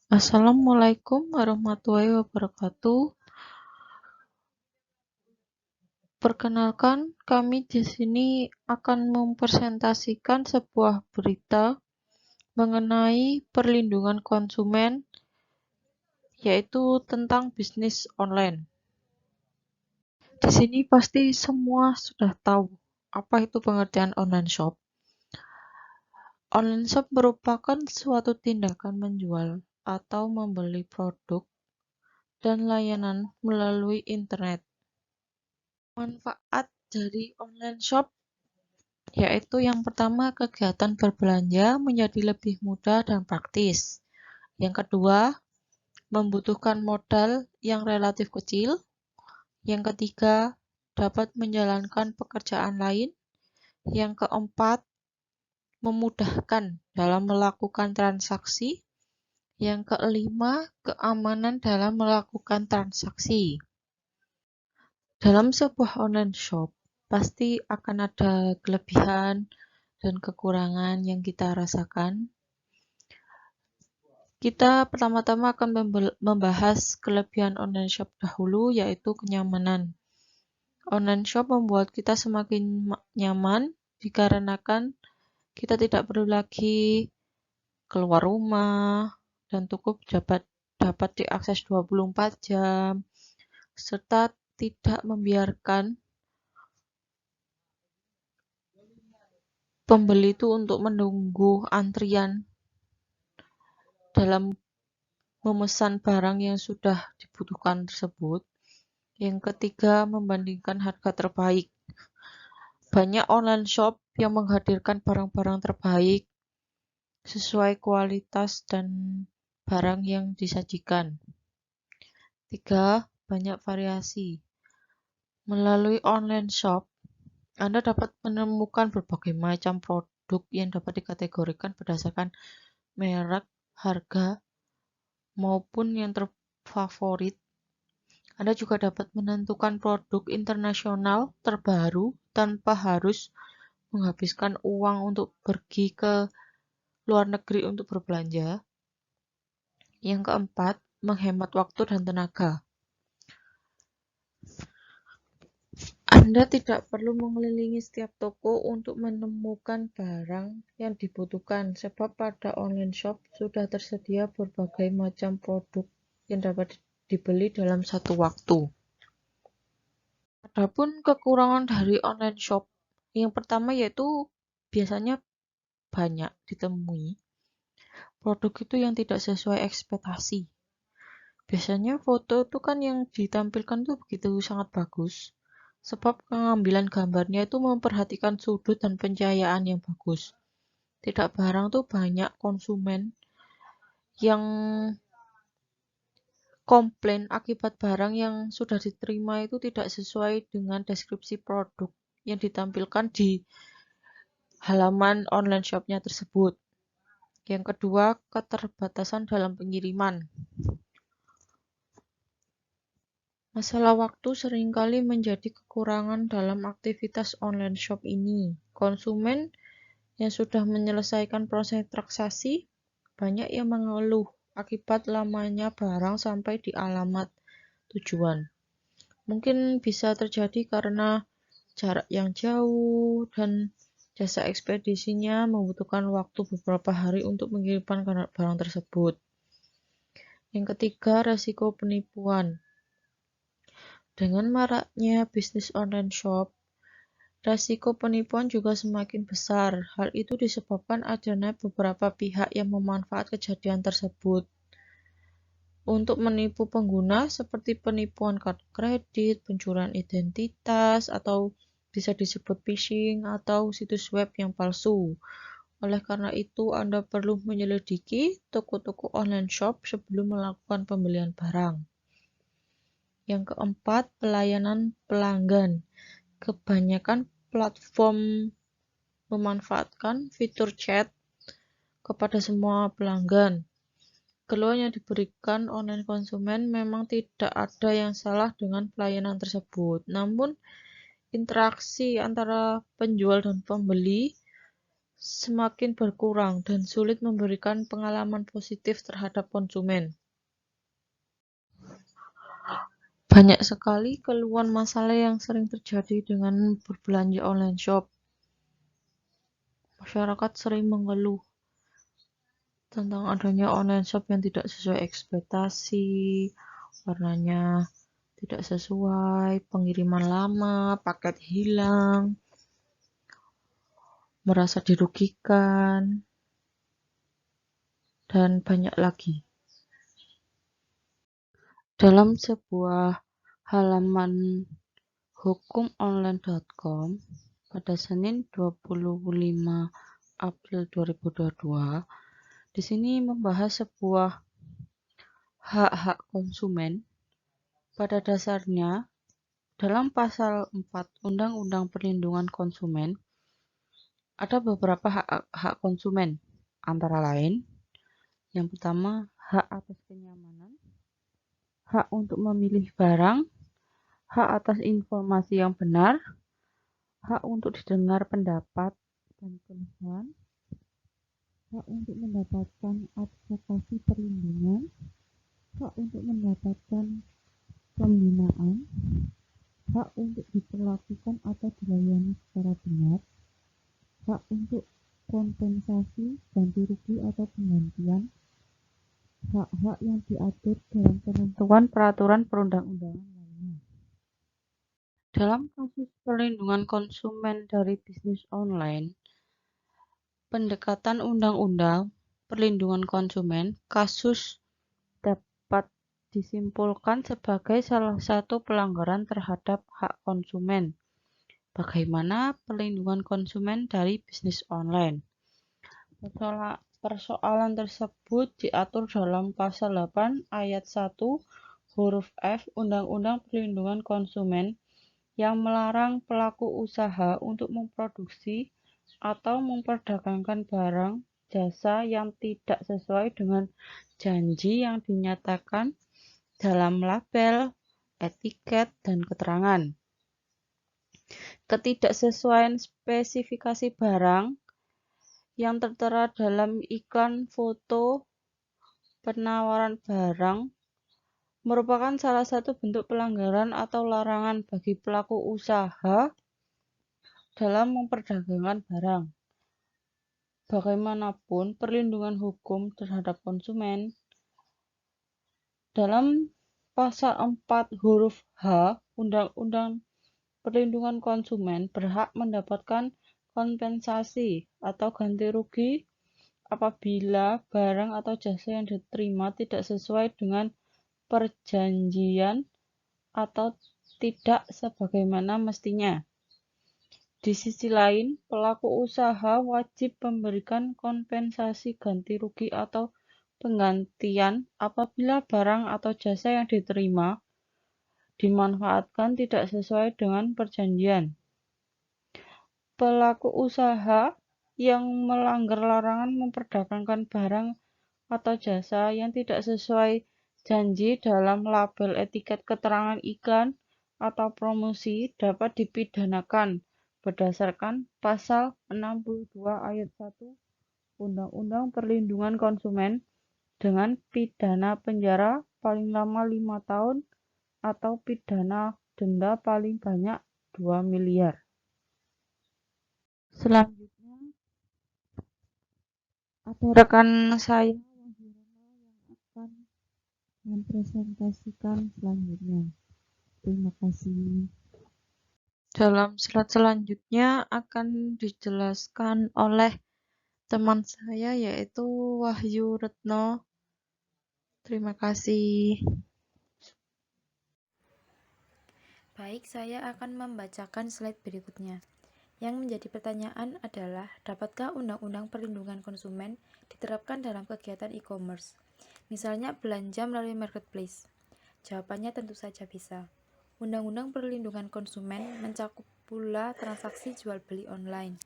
Assalamualaikum warahmatullahi wabarakatuh. Perkenalkan, kami di sini akan mempresentasikan sebuah berita mengenai perlindungan konsumen, yaitu tentang bisnis online. Di sini pasti semua sudah tahu apa itu pengertian online shop. Online shop merupakan suatu tindakan menjual atau membeli produk dan layanan melalui internet. Manfaat dari online shop yaitu yang pertama, kegiatan berbelanja menjadi lebih mudah dan praktis. Yang kedua, membutuhkan modal yang relatif kecil. Yang ketiga, dapat menjalankan pekerjaan lain. Yang keempat, memudahkan dalam melakukan transaksi. Yang kelima, keamanan dalam melakukan transaksi. Dalam sebuah online shop, pasti akan ada kelebihan dan kekurangan yang kita rasakan. Kita pertama-tama akan membahas kelebihan online shop dahulu, yaitu kenyamanan. Online shop membuat kita semakin nyaman dikarenakan kita tidak perlu lagi keluar rumah dan cukup dapat diakses 24 jam serta tidak membiarkan pembeli itu untuk menunggu antrian dalam memesan barang yang sudah dibutuhkan tersebut. Yang ketiga, membandingkan harga terbaik. Banyak online shop yang menghadirkan barang-barang terbaik sesuai kualitas dan barang yang disajikan. Tiga, banyak variasi. Melalui online shop, Anda dapat menemukan berbagai macam produk yang dapat dikategorikan berdasarkan merek, harga, maupun yang terfavorit. Anda juga dapat menentukan produk internasional terbaru tanpa harus menghabiskan uang untuk pergi ke luar negeri untuk berbelanja. Yang keempat, menghemat waktu dan tenaga. Anda tidak perlu mengelilingi setiap toko untuk menemukan barang yang dibutuhkan, sebab pada online shop sudah tersedia berbagai macam produk yang dapat dibeli dalam satu waktu. Adapun kekurangan dari online shop, yang pertama yaitu biasanya banyak ditemui produk itu yang tidak sesuai ekspektasi. Biasanya foto itu kan yang ditampilkan tuh begitu sangat bagus, sebab pengambilan gambarnya itu memperhatikan sudut dan pencahayaan yang bagus. Tidak barang tuh banyak konsumen yang komplain akibat barang yang sudah diterima itu tidak sesuai dengan deskripsi produk yang ditampilkan di halaman online shopnya tersebut. Yang kedua, keterbatasan dalam pengiriman. Masalah waktu seringkali menjadi kekurangan dalam aktivitas online shop ini. Konsumen yang sudah menyelesaikan proses transaksi banyak yang mengeluh akibat lamanya barang sampai di alamat tujuan. Mungkin bisa terjadi karena jarak yang jauh dan jasa ekspedisinya membutuhkan waktu beberapa hari untuk mengirimkan barang tersebut. Yang ketiga, resiko penipuan. Dengan maraknya bisnis online shop, resiko penipuan juga semakin besar. Hal itu disebabkan adanya beberapa pihak yang memanfaatkan kejadian tersebut untuk menipu pengguna, seperti penipuan kartu kredit, pencurian identitas, atau bisa disebut phishing atau situs web yang palsu. Oleh karena itu, Anda perlu menyelidiki toko-toko online shop sebelum melakukan pembelian barang. Yang keempat, pelayanan pelanggan. Kebanyakan platform memanfaatkan fitur chat kepada semua pelanggan. Keluhan yang diberikan online konsumen memang tidak ada yang salah dengan pelayanan tersebut. Namun, interaksi antara penjual dan pembeli semakin berkurang dan sulit memberikan pengalaman positif terhadap konsumen. Banyak sekali keluhan masalah yang sering terjadi dengan berbelanja online shop. Masyarakat sering mengeluh tentang adanya online shop yang tidak sesuai ekspektasi, warnanya tidak sesuai, pengiriman lama, paket hilang, merasa dirugikan, dan banyak lagi. Dalam sebuah halaman hukumonline.com pada Senin 25 April 2022, di sini membahas sebuah hak-hak konsumen. Pada dasarnya, dalam pasal 4 Undang-Undang Perlindungan Konsumen, ada beberapa hak konsumen, antara lain, yang pertama, hak atas kenyamanan, hak untuk memilih barang, hak atas informasi yang benar, hak untuk didengar pendapat dan keluhan, hak untuk mendapatkan advokasi perlindungan, hak untuk mendapatkan pembinaan, hak untuk diperlakukan atau dilayani secara benar, hak untuk kompensasi, ganti rugi atau penggantian, hak-hak yang diatur dalam penentuan peraturan perundang-undangan lainnya. Dalam kasus perlindungan konsumen dari bisnis online, pendekatan undang-undang perlindungan konsumen kasus dapat disimpulkan sebagai salah satu pelanggaran terhadap hak konsumen. Bagaimana perlindungan konsumen dari bisnis online? Persoalan tersebut diatur dalam Pasal 8 Ayat 1 huruf F Undang-Undang Perlindungan Konsumen yang melarang pelaku usaha untuk memproduksi atau memperdagangkan barang jasa yang tidak sesuai dengan janji yang dinyatakan dalam label, etiket, dan keterangan. Ketidaksesuaian spesifikasi barang yang tertera dalam iklan foto penawaran barang merupakan salah satu bentuk pelanggaran atau larangan bagi pelaku usaha dalam memperdagangkan barang. Bagaimanapun, perlindungan hukum terhadap konsumen dalam Pasal 4 huruf H Undang-Undang Perlindungan Konsumen berhak mendapatkan kompensasi atau ganti rugi apabila barang atau jasa yang diterima tidak sesuai dengan perjanjian atau tidak sebagaimana mestinya. Di sisi lain, pelaku usaha wajib memberikan kompensasi ganti rugi atau penggantian apabila barang atau jasa yang diterima dimanfaatkan tidak sesuai dengan perjanjian. Pelaku usaha yang melanggar larangan memperdagangkan barang atau jasa yang tidak sesuai janji dalam label, etiket, keterangan iklan, atau promosi dapat dipidanakan berdasarkan Pasal 62 Ayat 1 Undang-Undang Perlindungan Konsumen dengan pidana penjara paling lama 5 tahun atau pidana denda paling banyak 2 miliar. Selanjutnya, ada rekan saya yang akan mempresentasikan selanjutnya. Terima kasih. Dalam slide selanjutnya akan dijelaskan oleh teman saya yaitu Wahyu Retno. Terima kasih. Baik, saya akan membacakan slide berikutnya. Yang menjadi pertanyaan adalah, dapatkah Undang-Undang Perlindungan Konsumen diterapkan dalam kegiatan e-commerce? Misalnya belanja melalui marketplace. Jawabannya tentu saja bisa. Undang-Undang Perlindungan Konsumen mencakup pula transaksi jual beli online.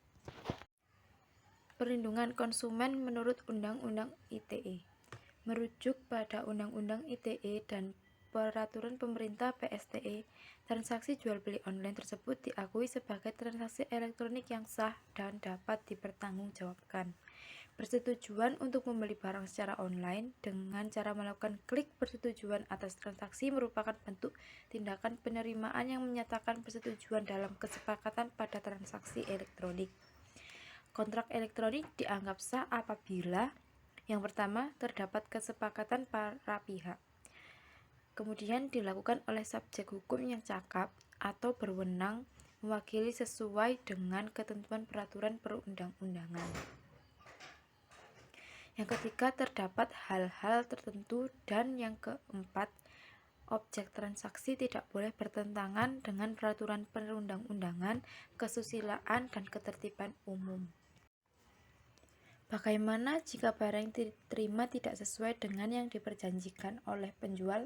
Perlindungan konsumen menurut Undang-Undang ITE merujuk pada Undang-Undang ITE dan peraturan pemerintah PSTE, transaksi jual beli online tersebut diakui sebagai transaksi elektronik yang sah dan dapat dipertanggungjawabkan. Persetujuan untuk membeli barang secara online dengan cara melakukan klik persetujuan atas transaksi merupakan bentuk tindakan penerimaan yang menyatakan persetujuan dalam kesepakatan pada transaksi elektronik. Kontrak elektronik dianggap sah apabila yang pertama, terdapat kesepakatan para pihak. Kemudian dilakukan oleh subjek hukum yang cakap atau berwenang mewakili sesuai dengan ketentuan peraturan perundang-undangan. Yang ketiga, terdapat hal-hal tertentu, dan yang keempat, objek transaksi tidak boleh bertentangan dengan peraturan perundang-undangan, kesusilaan, dan ketertiban umum. Bagaimana jika barang yang diterima tidak sesuai dengan yang diperjanjikan oleh penjual?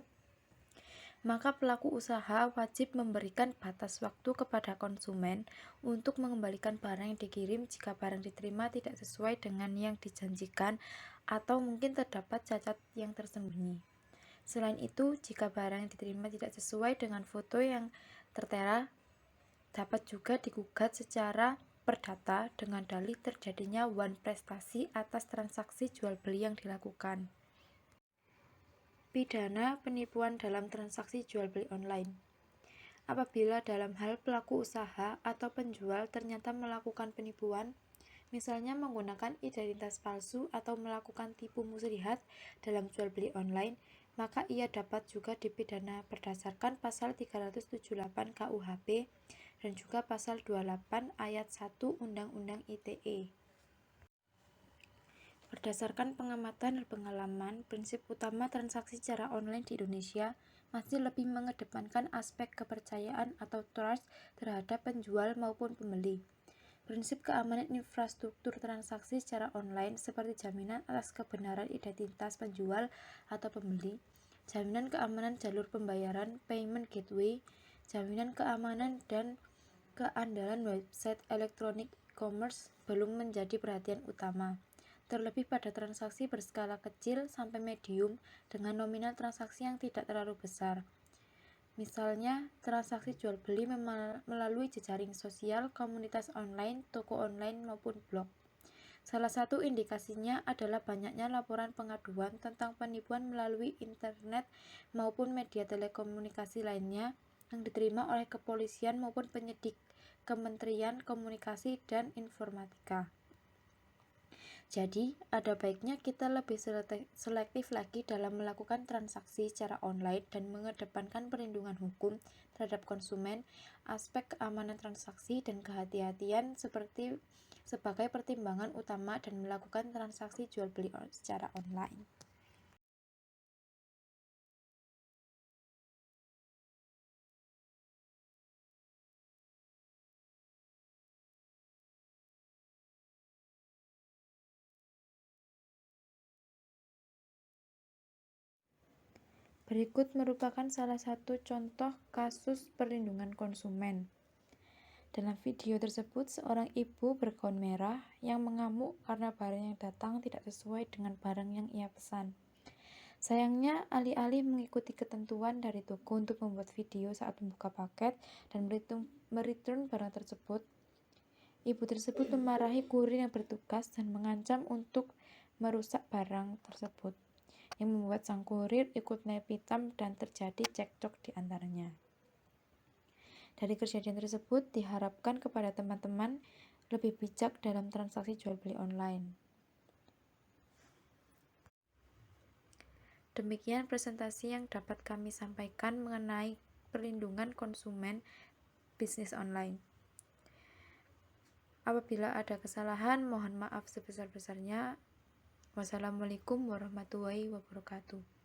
Maka pelaku usaha wajib memberikan batas waktu kepada konsumen untuk mengembalikan barang yang dikirim jika barang diterima tidak sesuai dengan yang dijanjikan atau mungkin terdapat cacat yang tersembunyi. Selain itu, jika barang yang diterima tidak sesuai dengan foto yang tertera, dapat juga digugat secara perdata dengan dalih terjadinya wan prestasi atas transaksi jual beli yang dilakukan. Pidana penipuan dalam transaksi jual beli online. Apabila dalam hal pelaku usaha atau penjual ternyata melakukan penipuan, misalnya menggunakan identitas palsu atau melakukan tipu muslihat dalam jual beli online, maka ia dapat juga dipidana berdasarkan pasal 378 KUHP dan juga pasal 28 ayat 1 Undang-Undang ITE. Berdasarkan pengamatan dan pengalaman, prinsip utama transaksi secara online di Indonesia masih lebih mengedepankan aspek kepercayaan atau trust terhadap penjual maupun pembeli. Prinsip keamanan infrastruktur transaksi secara online seperti jaminan atas kebenaran identitas penjual atau pembeli, jaminan keamanan jalur pembayaran, payment gateway, jaminan keamanan dan keandalan website elektronik e-commerce belum menjadi perhatian utama, terlebih pada transaksi berskala kecil sampai medium dengan nominal transaksi yang tidak terlalu besar. Misalnya, transaksi jual beli melalui jejaring sosial, komunitas online, toko online, maupun blog. Salah satu indikasinya adalah banyaknya laporan pengaduan tentang penipuan melalui internet maupun media telekomunikasi lainnya yang diterima oleh kepolisian maupun penyidik Kementerian Komunikasi dan Informatika. Jadi, ada baiknya kita lebih selektif lagi dalam melakukan transaksi secara online dan mengedepankan perlindungan hukum terhadap konsumen, aspek keamanan transaksi, dan kehati-hatian sebagai pertimbangan utama dan melakukan transaksi jual beli secara online. Berikut merupakan salah satu contoh kasus perlindungan konsumen. Dalam video tersebut, seorang ibu bergaun merah yang mengamuk karena barang yang datang tidak sesuai dengan barang yang ia pesan. Sayangnya, alih-alih mengikuti ketentuan dari toko untuk membuat video saat membuka paket dan mereturn barang tersebut, ibu tersebut memarahi kurir yang bertugas dan mengancam untuk merusak barang tersebut, yang membuat sang kurir ikut naik pitam dan terjadi cekcok di antaranya. Dari kejadian tersebut, diharapkan kepada teman-teman lebih bijak dalam transaksi jual beli online. Demikian presentasi yang dapat kami sampaikan mengenai perlindungan konsumen bisnis online. Apabila ada kesalahan, mohon maaf sebesar-besarnya. Wassalamualaikum warahmatullahi wabarakatuh.